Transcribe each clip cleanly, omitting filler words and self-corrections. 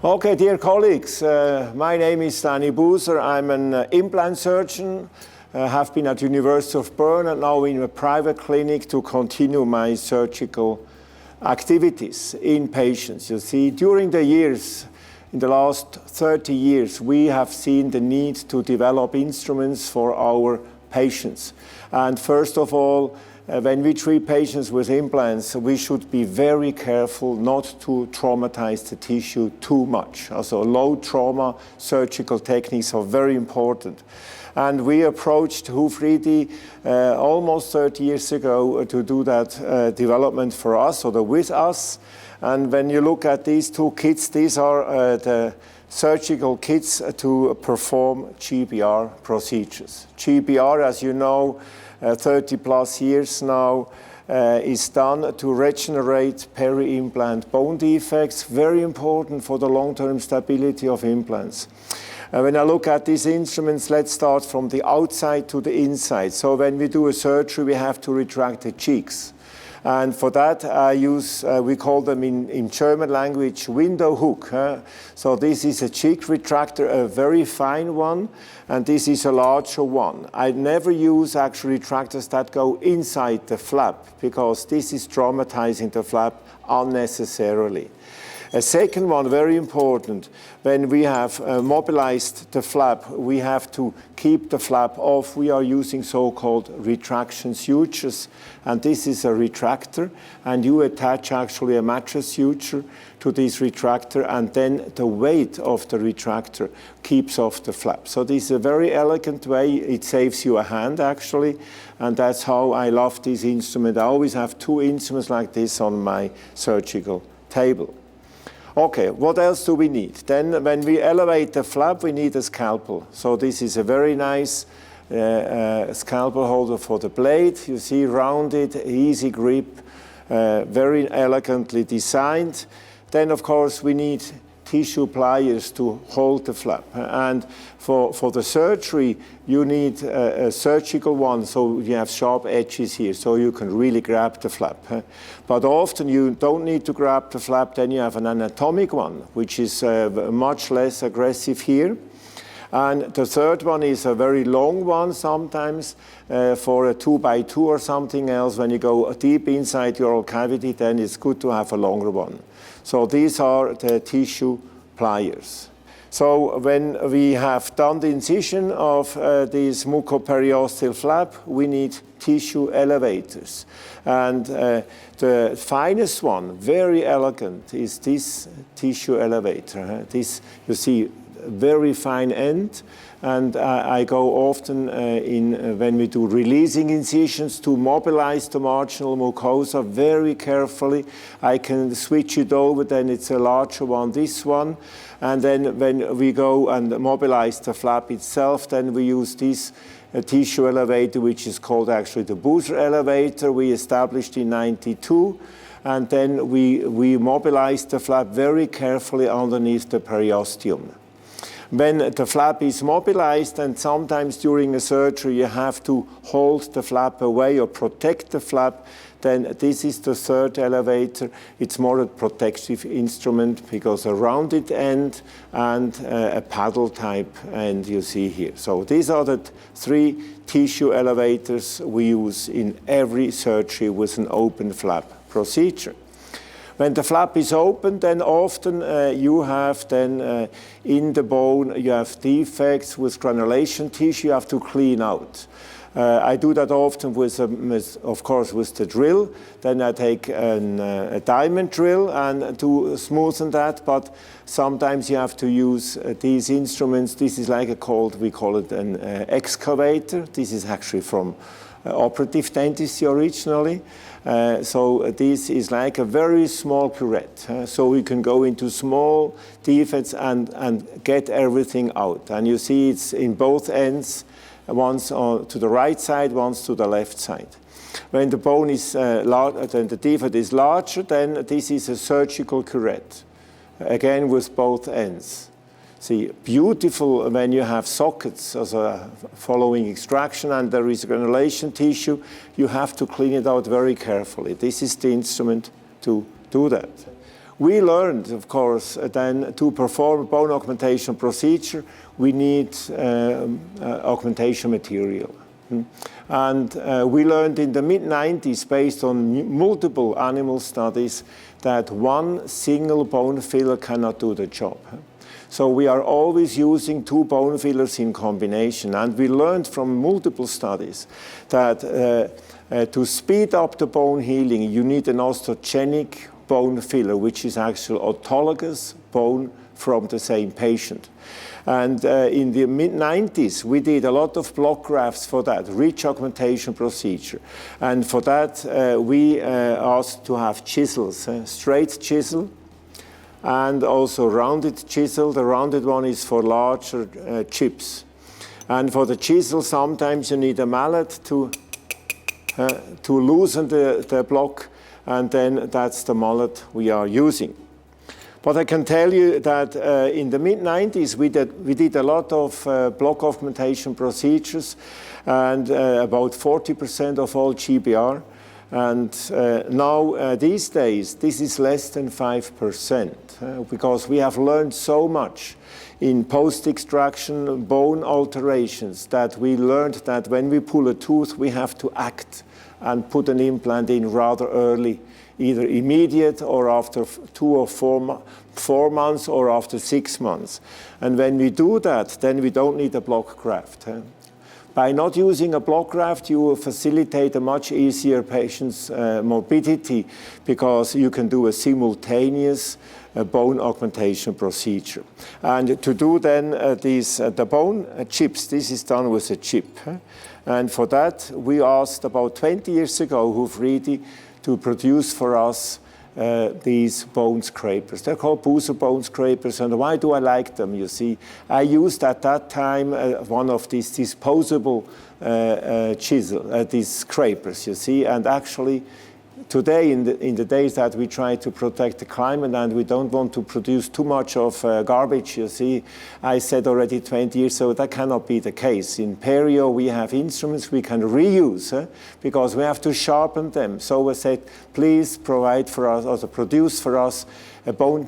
Okay, dear colleagues, my name is Danny Buser. I'm an implant surgeon. Have been at University of Bern and now in a private clinic to continue my surgical activities in patients. You see, during the years, in the last 30 years, we have seen the need to develop instruments for our patients. And first of all, when we treat patients with implants, we should be very careful not to traumatize the tissue too much. Also, low trauma surgical techniques are very important. And we approached Hufridi almost 30 years ago to do that development for us, or with us. And when you look at these two kits, these are the surgical kits to perform GBR procedures. GBR, as you know, 30 plus years now, is done to regenerate peri-implant bone defects, very important for the long-term stability of implants. When I look at these instruments, let's start from the outside to the inside. So when we do a surgery, we have to retract the cheeks. And for that, I use, we call them in German language, window hook. So this is a cheek retractor, a very fine one, and this is a larger one. I never use actually retractors that go inside the flap, because this is traumatizing the flap unnecessarily. A second one, very important, when we have mobilized the flap, we have to keep the flap off. We are using so-called retraction sutures, and this is a retractor, and you attach actually a mattress suture to this retractor, and then the weight of the retractor keeps off the flap. So this is a very elegant way. It saves you a hand, actually, and that's how I love this instrument. I always have two instruments like this on my surgical table. Okay, what else do we need? Then when we elevate the flap, we need a scalpel. So this is a very nice scalpel holder for the blade. You see, rounded, easy grip, very elegantly designed. Then, of course, we need tissue pliers to hold the flap. And for the surgery, you need a surgical one, so you have sharp edges here, so you can really grab the flap. But often you don't need to grab the flap, then you have an anatomic one, which is much less aggressive here. And the third one is a very long one sometimes for a 2x2 or something else. When you go deep inside your oral cavity, then it's good to have a longer one. So these are the tissue pliers. So when we have done the incision of this mucoperiosteal flap, we need tissue elevators. And the finest one, very elegant, is this tissue elevator. This, you see, very fine end, and I go often when we do releasing incisions to mobilize the marginal mucosa very carefully. I can switch it over, then it's a larger one, this one, and then when we go and mobilize the flap itself, then we use this tissue elevator, which is called actually the Buser elevator. We established in '92. And then we mobilize the flap very carefully underneath the periosteum. When the flap is mobilized, and sometimes during a surgery you have to hold the flap away or protect the flap, then this is the third elevator. It's more a protective instrument because a rounded end and a paddle type end you see here. So these are the three tissue elevators we use in every surgery with an open flap procedure. When the flap is open, then often you have then in the bone, you have defects with granulation tissue you have to clean out. I do that often with, of course, with the drill. Then I take a diamond drill and to smoothen that, but sometimes you have to use these instruments. This is like we call it an excavator. This is actually from operative dentistry originally. So this is like a very small curette. So we can go into small defects and get everything out. And you see it's in both ends, once to the right side, once to the left side. When the bone is larger, then the defect is larger, then this is a surgical curette, again with both ends. See, beautiful when you have sockets as a following extraction and there is granulation tissue, you have to clean it out very carefully. This is the instrument to do that. We learned, of course, then to perform a bone augmentation procedure, we need augmentation material. And we learned in the mid-90s, based on multiple animal studies, that one single bone filler cannot do the job. So we are always using 2 bone fillers in combination. And we learned from multiple studies that to speed up the bone healing, you need an osteogenic bone filler, which is actually autologous bone from the same patient. And in the mid-90s, we did a lot of block grafts for that, ridge augmentation procedure. And for that, we asked to have chisels, straight chisel, and also rounded chisel. The rounded one is for larger chips. And for the chisel, sometimes you need a mallet to loosen the block, and then that's the mallet we are using. But I can tell you that in the mid-90s, we did a lot of block augmentation procedures, and about 40% of all GBR. And now, these days, this is less than 5%, because we have learned so much in post-extraction bone alterations that we learned that when we pull a tooth, we have to act and put an implant in rather early, either immediate or after 2 or 4 months or after 6 months. And when we do that, then we don't need a block graft. By not using a block graft, you will facilitate a much easier patient's morbidity, because you can do a simultaneous bone augmentation procedure. And to do then the bone chips, this is done with a chip. And for that, we asked about 20 years ago Hufredi to produce for us these bone scrapers. They're called Buser bone scrapers. And why do I like them? You see, I used at that time one of these disposable these scrapers, you see. And actually, today, in the days that we try to protect the climate and we don't want to produce too much of garbage, you see, I said already 20 years ago, that cannot be the case. In Perio, we have instruments we can reuse, because we have to sharpen them. So I said, please provide for us, or produce for us, a bone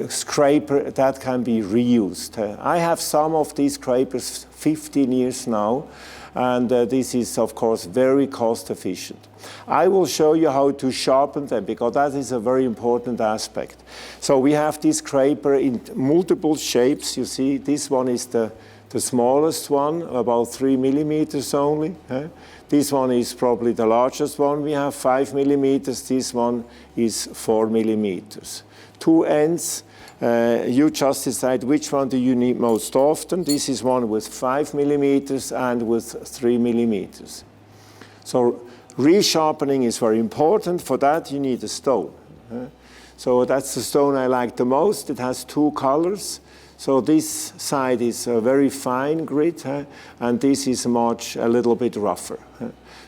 scraper that can be reused. I have some of these scrapers 15 years now, and this is, of course, very cost efficient. I will show you how to sharpen them, because that is a very important aspect. So we have this scraper in multiple shapes. You see, this one is the smallest one, about 3 millimeters only. This one is probably the largest one. We have 5 millimeters. This one is 4 millimeters. 2 ends. You just decide which one do you need most often. This is one with 5 millimeters and with 3 millimeters. So resharpening is very important. For that, you need a stone. So that's the stone I like the most. It has 2 colors. So this side is a very fine grit, and this is a little bit rougher.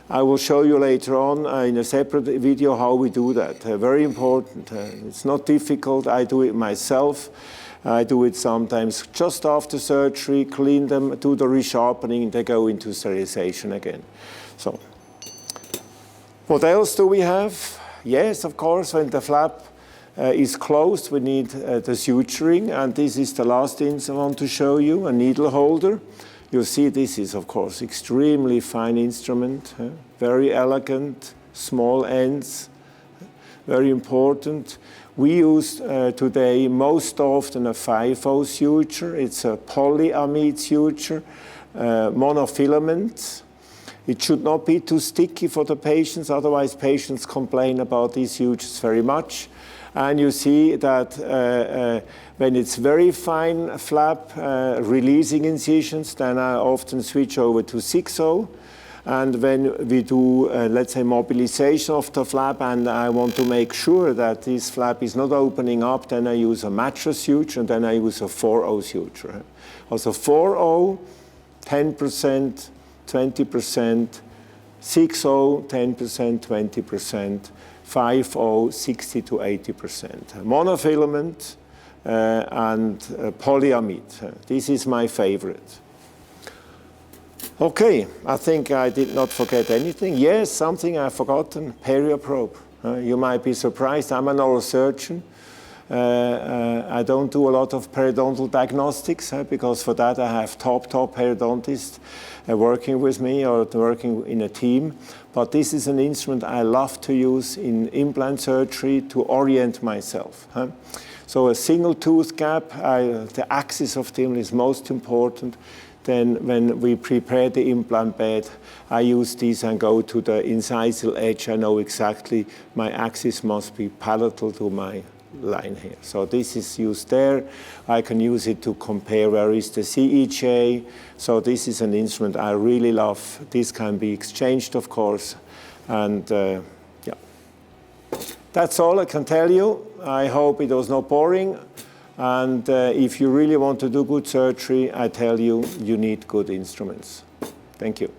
I will show you later on in a separate video how we do that. Very important. It's not difficult. I do it myself. I do it sometimes just after surgery, clean them, do the resharpening, they go into sterilization again. So, what else do we have? Yes, of course, when the flap is closed, we need the suturing, and this is the last thing I want to show you, a needle holder. You see, this is, of course, extremely fine instrument, very elegant, small ends, very important. We use today most often a 5-0 suture. It's a polyamide suture, monofilament. It should not be too sticky for the patients, otherwise patients complain about these sutures very much. And you see that when it's very fine flap, releasing incisions, then I often switch over to 6-0. And when we do, let's say, mobilization of the flap, and I want to make sure that this flap is not opening up, then I use a mattress suture, and then I use a 4-0 suture. Also 4-0, 10%, 20%, 6-0, 10%, 20%, 5-0, 60 to 80%. Monofilament and polyamide. This is my favorite. Okay, I think I did not forget anything. Yes, something I've forgotten, Perio Probe. You might be surprised, I'm an oral surgeon. I don't do a lot of periodontal diagnostics because for that I have top periodontists working with me or working in a team. But this is an instrument I love to use in implant surgery to orient myself. So a single tooth gap, the axis of the implant is most important. Then when we prepare the implant bed, I use these and go to the incisal edge. I know exactly my axis must be palatal to my line here. So this is used there. I can use it to compare where is the CEJ. So this is an instrument I really love. This can be exchanged, of course. And yeah, that's all I can tell you. I hope it was not boring. And if you really want to do good surgery, I tell you, you need good instruments. Thank you.